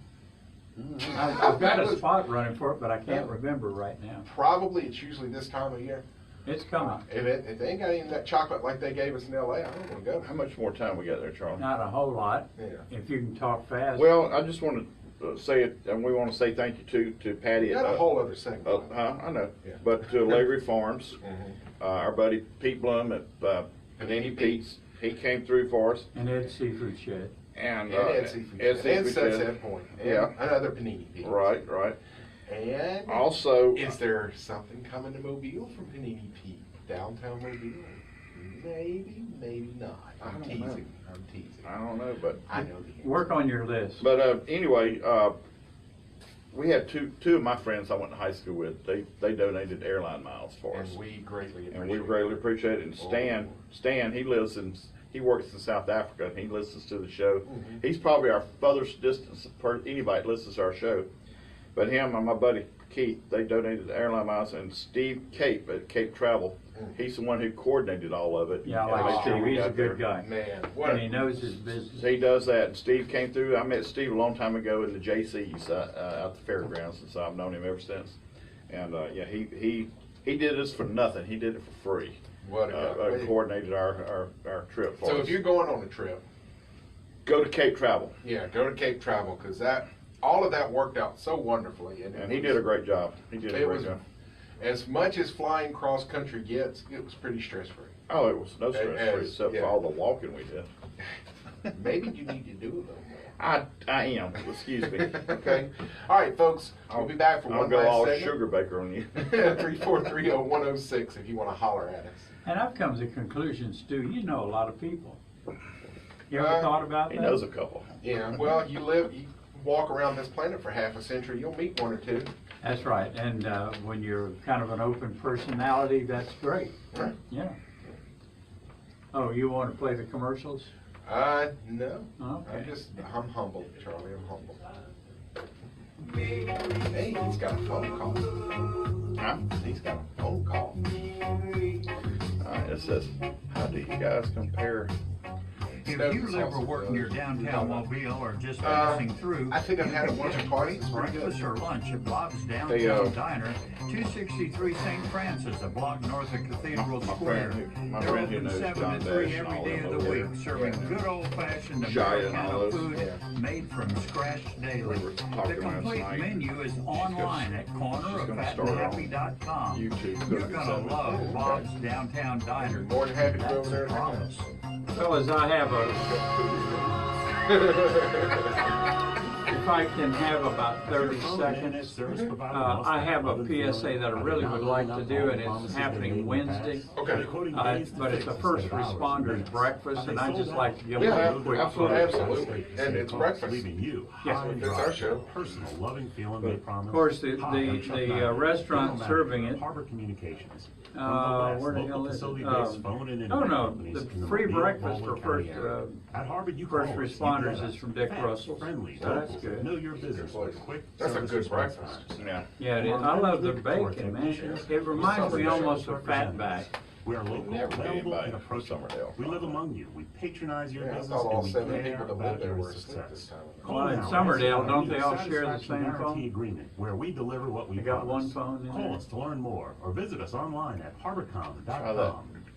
I've got a spot running for it, but I can't remember right now. Probably it's usually this time of year. It's coming. If they ain't got any of that chocolate like they gave us in L.A., I don't want to go. How much more time we got there, Charlie? Not a whole lot. Yeah. If you can talk fast. Well, I just want to say it, and we want to say thank you to Patty. You got a whole other segment. I know. Yeah. But to Legary Farms, our buddy Pete Blum at Panini Pete's, he came through for us. And Ed's Seafood Shed. And Ed's Seafood Shed. And Sunset Point. Yeah. Another Panini Pete's. Right. And also, is there something coming to Mobile from Panini Pete? Downtown Mobile? Maybe, maybe not. I'm teasing. I don't know, but I know the answer. Work on your list. But anyway, we had two of my friends I went to high school with. They donated airline miles for us. And we greatly appreciate it. And we greatly appreciate it. And Stan, he works in South Africa, and he listens to the show. He's probably our furthest distance anybody that listens to our show. But him and my buddy Keith, they donated the airline miles, and Steve Cape at Cape Travel, he's the one who coordinated all of it. Yeah, I like Steve. He's a good guy. Man, and he knows his business. He does that. And Steve came through. I met Steve a long time ago in the JCs out the fairgrounds, and so I've known him ever since. And yeah, he did this for nothing. He did it for free. What a guy. Coordinated our trip for us. So if you're going on a trip, go to Cape Travel. Yeah, go to Cape Travel, because all of that worked out so wonderfully. And he did a great job. He did a great job. As much as flying cross country gets, it was pretty stress-free. Oh, it was no stress-free, except for all the walking we did. Maybe you need to do a little more. I am. Excuse me. Okay. All right, folks. We'll be back for one last segment. I'll go all Sugarbaker on you. 3430106 if you want to holler at us. And I've come to the conclusion, Stu, you know a lot of people. You ever thought about that? He knows a couple. Yeah. Well, you walk around this planet for half a century, you'll meet one or two. That's right. And when you're kind of an open personality, that's great. Right. Yeah. Oh, you want to play the commercials? No. Okay. I'm humble, Charlie. I'm humble. Hey, he's got a phone call. Huh? He's got a phone call. It says, how do you guys compare? If you live or work near downtown Mobile or just passing through, I think I've had it once or twice. Breakfast or lunch at Bob's Downtown Diner, 263 St. Francis, a block north of Cathedral Square. They're open 7 to 3 every day of the week, serving good old-fashioned Americana food made from scratch daily. The complete menu is online at corneroffatandhappy.com. You're going to love Bob's Downtown Diner. More than happy to go over there. Promise. Fellas, I have if I can have about 30 seconds, I have a PSA that I really would like to do, and it's happening Wednesday. Okay. But it's a first responders breakfast, and I'd just like to give a little quick absolutely. And it's breakfast. Yes, that's our show. Personal, loving feeling they promise. Of course, the restaurant serving it. Harbor Communications. Where the hell is it? Oh no, the free breakfast for first responders is from Dick Russell. So that's good. Know your business. Quick. That's a good breakfast. Yeah. Yeah, it is. I love the bacon, man. It reminds me almost of Fatback. We are local, available, and approachable. We live among you. We patronize your business, all and 7 we people care that live about there your were asleep this success. time. Well, in Summerdale, don't they all share the same phone? Agreement, where we deliver what we They got promise. one phone in Call there? us to learn more, or visit us online at harborcom.com. Try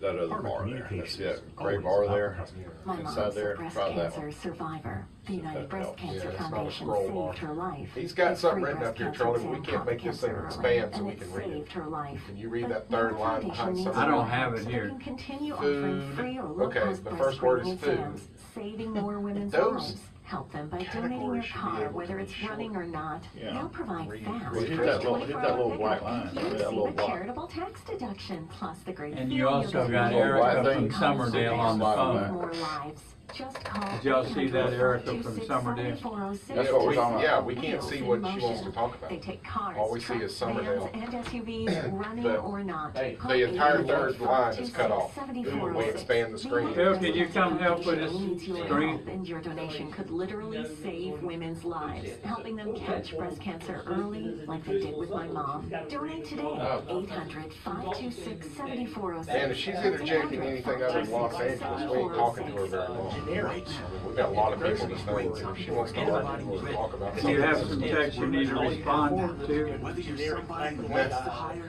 that other bar there. That's great bar there. My mom's Inside there. a breast Try that cancer one. survivor. The United Breast Cancer it's not a Foundation scroll bar. saved her life. He's got It's something free written up breast here, cancer Charlie, but we and can't make this thing cancer expand so early, we and can it read it. saved her life. Can you read that But third the line foundation behind needs something? I don't more have help it so here. they can continue offering Food. free or Okay, low-cost the breast first word is screening food. exams, saving more women's Those lives. Help them by donating your car, whether it's running or not. Yeah. They'll provide fast, Well, hit that little black line. and you Hit that little receive a block. charitable tax deduction, plus the great And you feeling also you'll got get Erica when from Summerdale on the phone. more lives. Just call Did y'all see that Erica from Summerdale? That's what we're talking about. Yeah, we can't see what she wants to talk about. They take cars, All we see is trucks, Summerdale. vans, and SUVs, running or not. The entire third line is cut off. We expand the screen. Phil, can you come help with this screen? And your donation could literally save women's lives, helping them catch breast cancer early, like they did with my mom. Donate today. 800-526-7406. And if she's interjecting anything other than Los Angeles, we ain't talking to her very long. We've got a lot of people that know her. If she wants to argue, we'll talk about Do something. you have some text you need to respond to?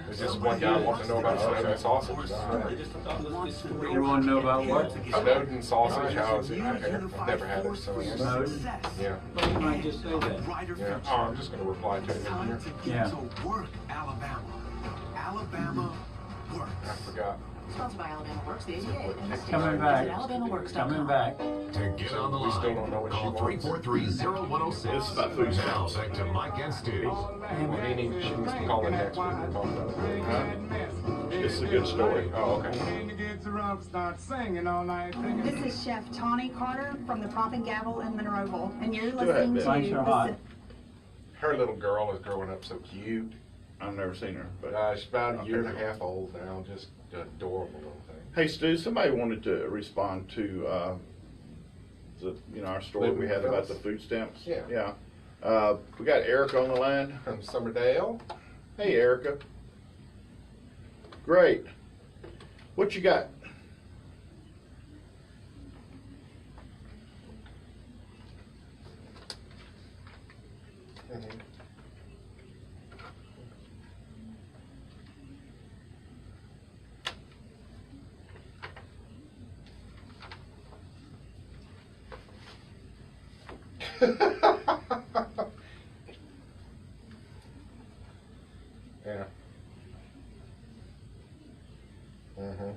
There's just one guy wanting to know about Snowden sausage. You want to know about what? Snowden sausage, how is it prepared? I've never had it, so Snowden? yeah. You might just say that. Yeah. Oh, I'm just going to reply to it in here. Yeah. Alabama works. I forgot. Sponsored by Alabama Works, the ADA, and the state. Coming back. AlabamaWorks.com. Coming back. To get on the line, still don't know what call she wants. 343-0106. It's about food Now stamps. Oh, back to Mike and Stu. She needs to call in next week and talk about it. It's a good story. Oh, okay. This is Chef Tawny Carter from the Prop and Gavel in Monroeville, and you're ahead, listening Ben. to Thanks so much. Her little girl is growing up so cute. I've never seen her, but She's about a year and a half old now. Just an adorable little thing. hey, Stu, somebody wanted to respond to our story we had about the food stamps. Yeah. Yeah. We got Erica on the line from Summerdale. Hey, Erica. Great. What you got? Yeah. Mm-hmm.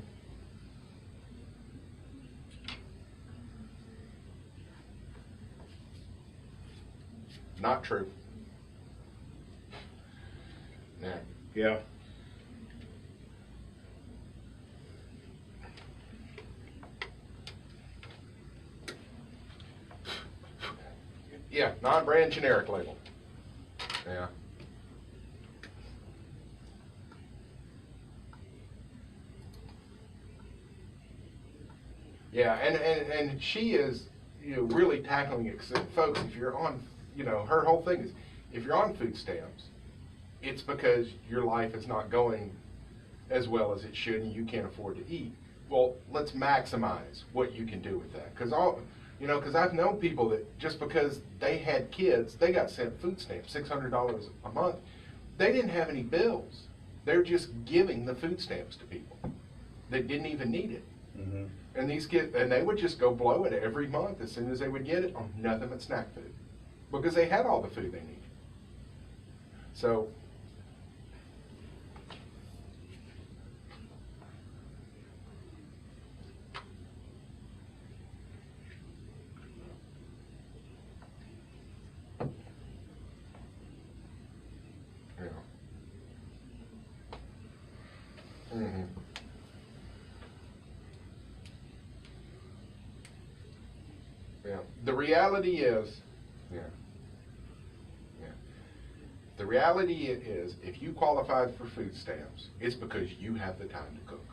Not true. Yeah. Yeah. Yeah, non-brand generic label. Yeah. Yeah, and she is, really tackling it. 'Cause, folks, if you're on, her whole thing is, if you're on food stamps, it's because your life is not going as well as it should and you can't afford to eat. Well, let's maximize what you can do with that. Because I've known people that just because they had kids, they got sent food stamps, $600 a month. They didn't have any bills. They're just giving the food stamps to people that didn't even need it. Mm-hmm. And these kids, and they would just go blow it every month as soon as they would get it on nothing but snack food, because they had all the food they needed. So, yeah. Mm-hmm. Yeah. The reality is, the reality is, if you qualified for food stamps, it's because you have the time to cook.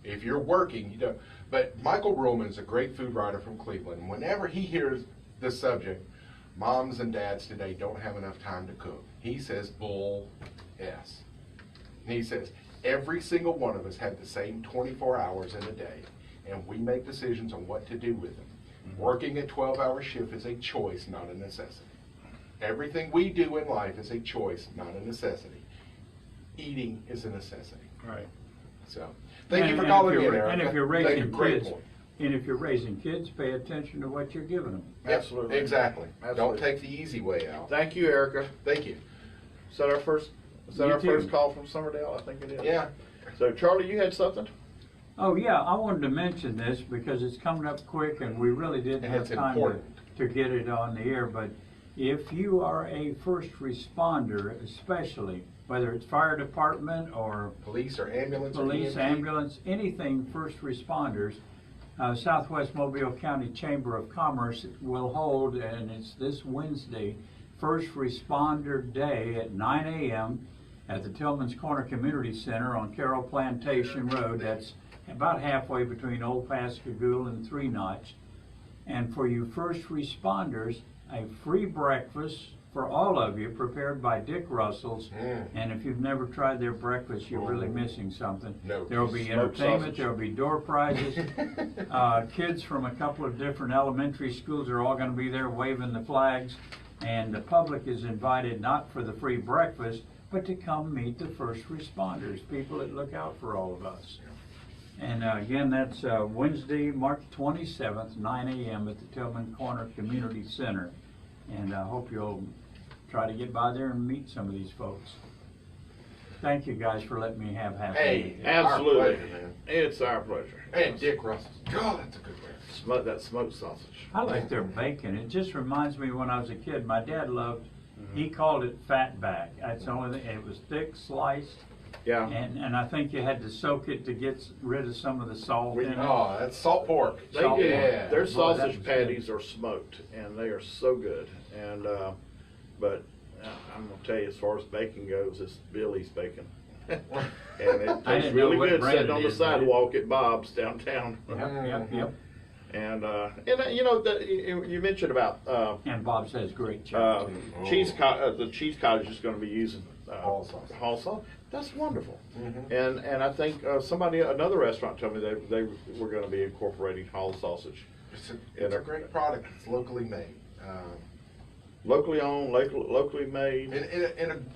If you're working, you don't. But Michael Ruhlman is a great food writer from Cleveland. And whenever he hears the subject, moms and dads today don't have enough time to cook, he says, bull S. And he says, every single one of us have the same 24 hours in a day, and we make decisions on what to do with them. Working a 12-hour shift is a choice, not a necessity. Everything we do in life is a choice, not a necessity. Eating is a necessity. Right. So, thank you for calling in, Erica. And if you're raising great kids, point. and if you're raising kids, pay attention to what you're giving them. Absolutely. Exactly. Absolutely. Don't take the easy way out. Thank you, Erica. Thank you. Is that our first? Is that You our too. first call from Summerdale? I think it is. Yeah. So, Charlie, you had something? Oh yeah, I wanted to mention this because it's coming up quick and we really didn't have time to get it on the air. But if you are a first responder, especially, whether it's fire department or police or ambulance, ambulance, anything first responders, Southwest Mobile County Chamber of Commerce will hold, and it's this Wednesday, First Responder Day at 9 a.m. at the Tillman's Corner Community Center on Carroll Plantation Road. That's about halfway between Old Pascagoula and Three Notch. And for you first responders, a free breakfast for all of you prepared by Dick Russell's. And if you've never tried their breakfast, you're really missing something. There will be entertainment, there will be door prizes. Kids from a couple of different elementary schools are all going to be there waving the flags. And the public is invited not for the free breakfast, but to come meet the first responders, people that look out for all of us. And again, that's Wednesday, March 27th, 9 a.m. at the Tillman Corner Community Center. And I hope you'll try to get by there and meet some of these folks. Thank you guys for letting me have half Hey, absolutely. Our pleasure, man. It's our pleasure. And Dick Russell. God, that's a good one. That smoked sausage. I like their bacon. It just reminds me when I was a kid, my dad loved, he called it fatback. That's the only thing. It was thick, sliced. Yeah. And I think you had to soak it to get rid of some of the salt in it. Oh, that's salt pork. Their sausage patties are smoked, and they are so good. And but I'm gonna tell you, as far as bacon goes, it's Billy's bacon, and it tastes really good sitting on the sidewalk at Bob's downtown. Yep. And you know that you mentioned about and Bob says great job. The cheese cottage is going to be using Hall sauce. That's wonderful. And I think another restaurant told me they were going to be incorporating Hall sausage. It's a great product. It's locally made. Locally owned, locally made. And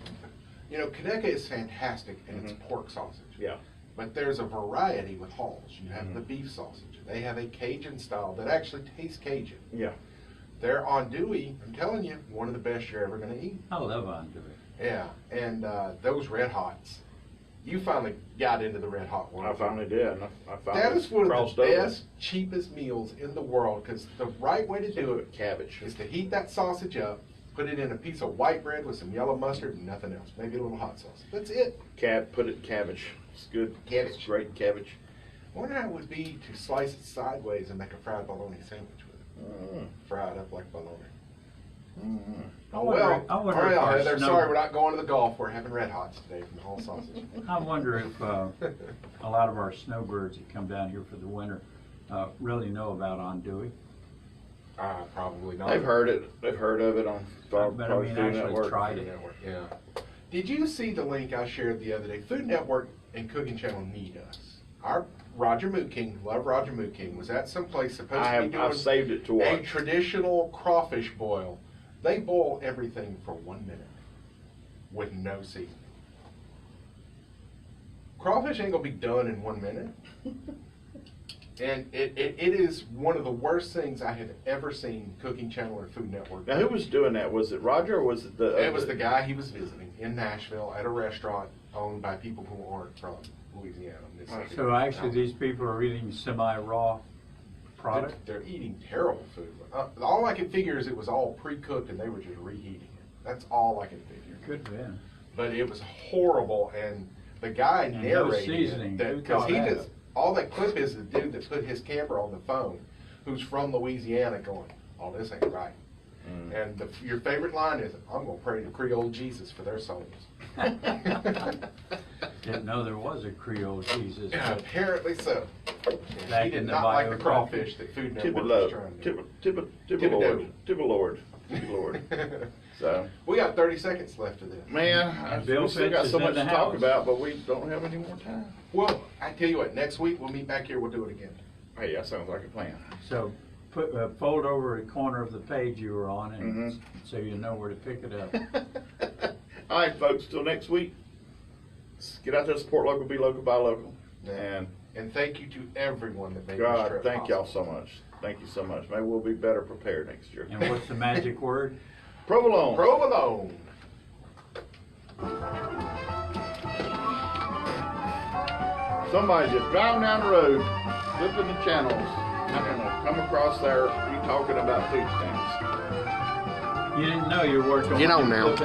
you know, Conecuh is fantastic in its pork sausage. Yeah. But there's a variety with Halls. You have the beef sausage. They have a Cajun style that actually tastes Cajun. Yeah. Their andouille, I'm telling you, one of the best you're ever going to eat. I love andouille. Yeah, and those Red Hots. You finally got into the Red Hot one. I finally did. That is one of the best, cheapest meals in the world, because the right way to do it is to heat that sausage up, put it in a piece of white bread with some yellow mustard and nothing else. Maybe a little hot sauce. That's it. Put it in cabbage. It's good. Cabbage. It's great cabbage. I wonder how it would be to slice it sideways and make a fried bologna sandwich with it. Fried up like bologna. Oh well, all right, Heather, sorry we're not going to the golf. We're having Red Hots today from the Hall Sausage. I wonder if a lot of our snowbirds that come down here for the winter really know about andouille. Probably not. They've heard it. They've heard of it on Food Network. Tried it. Yeah. Did you see the link I shared the other day? Food Network and Cooking Channel need us. Our Roger Moot King, love Roger Moot King, was at some place supposed to be doing I've saved it to watch. A traditional crawfish boil. They boil everything for 1 minute with no seasoning. Crawfish ain't gonna be done in 1 minute. And it is one of the worst things I have ever seen Cooking Channel or Food Network. Now, who was doing that? Was it Roger or was it the... It was the guy he was visiting in Nashville at a restaurant owned by people who aren't from Louisiana. So actually these people are eating semi-raw product? They're eating terrible food. All I can figure is it was all pre-cooked and they were just reheating it. That's all I can figure. Could be. But it was horrible, and the guy narrated that because he just... All that clip is the dude that put his camera on the phone, who's from Louisiana, going, "Oh, this ain't right." And your favorite line is, "I'm gonna pray to Creole Jesus for their souls." Didn't know there was a Creole Jesus. Yeah, apparently so. Back He did in the not like the biography. crawfish that Food Network was trying to do. Lord. So we got 30 seconds left of this. Man, we still got so much to talk about, but we don't have any more time. Well, I tell you what, next week we'll meet back here. We'll do it again. Hey, that sounds like a plan. So fold over a corner of the page you were on, and so you know where to pick it up. All right, folks. Till next week. Get out there, support local, be local, buy local, and thank you to everyone that made this God, trip thank y'all possible. so much. Thank you so much. Maybe we'll be better prepared next year. And what's the magic word? Provolone. Provolone. somebody just driving down the road, flipping the channels, and then they'll come across there, you talking about food stamps. You didn't know you were working. Get on now.